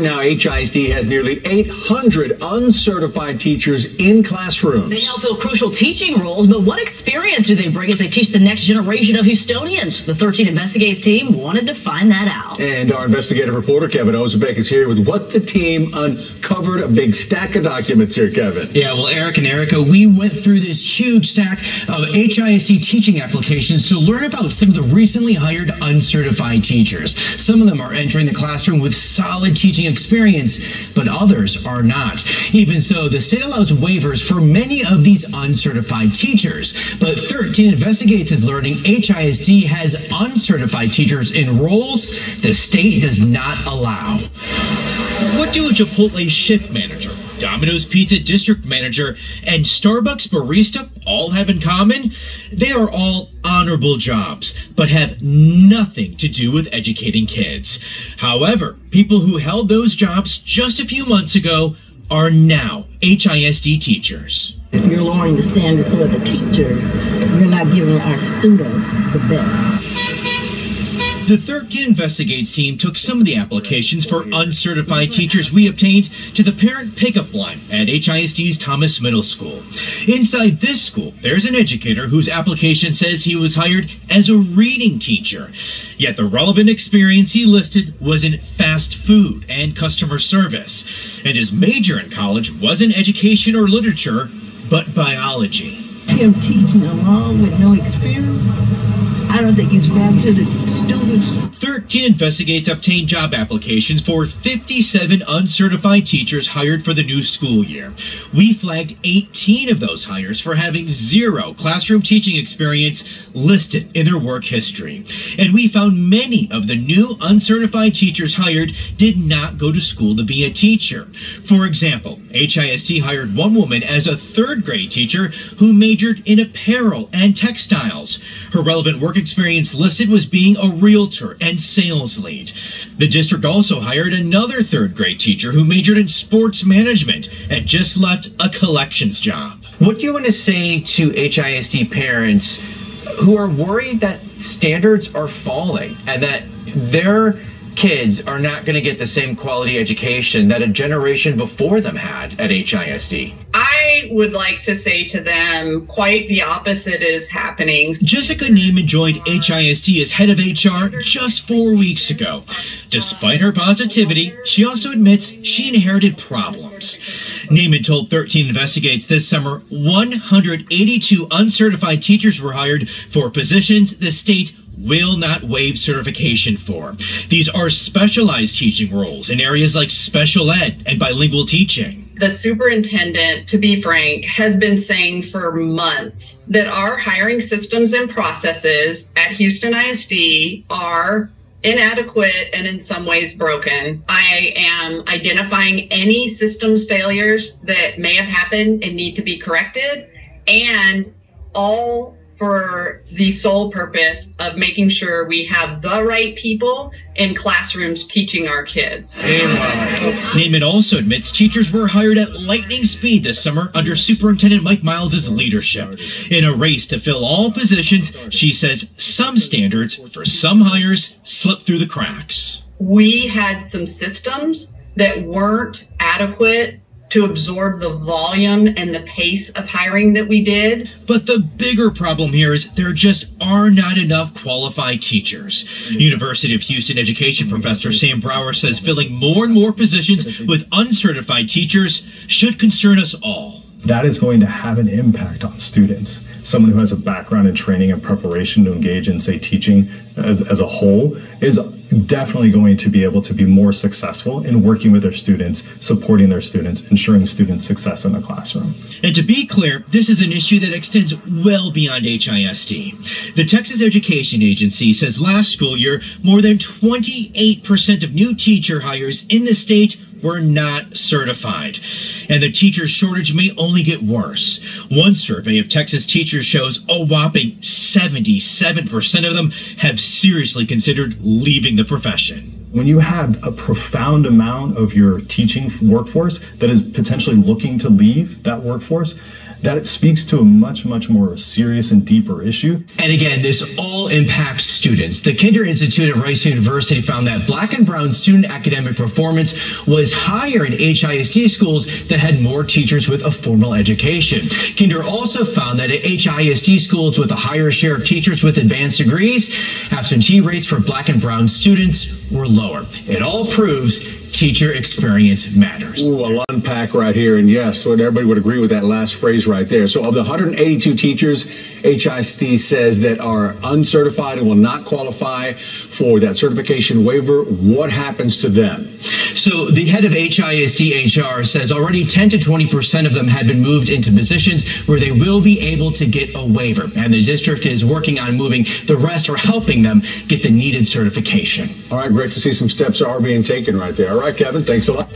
Now, HISD has nearly 800 uncertified teachers in classrooms. They now fill crucial teaching roles, but what experience do they bring as they teach the next generation of Houstonians? The 13 Investigates team wanted to find that out. And our investigative reporter, Kevin Ozebek, is here with what the team uncovered. A big stack of documents here, Kevin. Yeah, well, Eric and Erica, we went through this huge stack of HISD teaching applications to learn about some of the recently hired uncertified teachers. Some of them are entering the classroom with solid teaching experience, but others are not. Even so, the state allows waivers for many of these uncertified teachers, but 13 Investigates is learning HISD has uncertified teachers in roles the state does not allow. What do a Chipotle shift manager, Domino's Pizza district manager, and Starbucks barista all have in common? They are all honorable jobs, but have nothing to do with educating kids. However, people who held those jobs just a few months ago are now HISD teachers. If you're lowering the standards for the teachers, you're not giving our students the best. The 13 Investigates team took some of the applications for uncertified teachers we obtained to the parent pickup line at HISD's Thomas Middle School. Inside this school, there's an educator whose application says he was hired as a reading teacher. Yet the relevant experience he listed was in fast food and customer service. And his major in college wasn't education or literature, but biology. Him teaching along with no experience, I don't think he's fair to the students. 13 Investigates obtained job applications for 57 uncertified teachers hired for the new school year. We flagged 18 of those hires for having zero classroom teaching experience listed in their work history. And we found many of the new uncertified teachers hired did not go to school to be a teacher. For example, HISD hired one woman as a third grade teacher who majored in apparel and textiles. Her relevant work experience listed was being a realtor and sales lead. The district also hired another third grade teacher who majored in sports management and just left a collections job. What do you want to say to HISD parents who are worried that standards are falling and that their kids are not going to get the same quality education that a generation before them had at HISD? I would like to say to them, quite the opposite is happening. Jessica Neiman joined HISD as head of HR just 4 weeks ago. Despite her positivity, she also admits she inherited problems. Neiman told 13 Investigates this summer 182 uncertified teachers were hired for positions the state will not waive certification for. These are specialized teaching roles in areas like special ed and bilingual teaching. The superintendent, to be frank, has been saying for months that our hiring systems and processes at Houston ISD are inadequate and in some ways broken. I am identifying any systems failures that may have happened and need to be corrected, and all for the sole purpose of making sure we have the right people in classrooms teaching our kids. Neiman also admits teachers were hired at lightning speed this summer under Superintendent Mike Miles' leadership. In a race to fill all positions, she says some standards for some hires slipped through the cracks. We had some systems that weren't adequate to absorb the volume and the pace of hiring that we did. But the bigger problem here is there just are not enough qualified teachers. University of Houston education professor Sam Brower says filling more and more positions with uncertified teachers should concern us all. That is going to have an impact on students. Someone who has a background in training and preparation to engage in, say, teaching as a whole is definitely going to be able to be more successful in working with their students, supporting their students, ensuring students' success in the classroom. And to be clear, this is an issue that extends well beyond HISD. The Texas Education Agency says last school year, more than 28% of new teacher hires in the state were not certified. And the teacher shortage may only get worse. One survey of Texas teachers shows a whopping 77% of them have seriously considered leaving the profession. When you have a profound amount of your teaching workforce that is potentially looking to leave that workforce, that it speaks to a much, much more serious and deeper issue. And again, this all impacts students. The Kinder Institute at Rice University found that Black and brown student academic performance was higher in HISD schools that had more teachers with a formal education. Kinder also found that at HISD schools with a higher share of teachers with advanced degrees, absentee rates for Black and brown students were lower. It all proves teacher experience matters. Ooh, a lot to unpack right here. And yes, everybody would agree with that last phrase right there. So of the 182 teachers, HISD says that are uncertified and will not qualify for that certification waiver, what happens to them? So the head of HISD HR says already 10 to 20% of them had been moved into positions where they will be able to get a waiver. And the district is working on moving the rest or helping them get the needed certification. All right, great to see some steps are being taken right there. All right, Kevin, thanks a lot.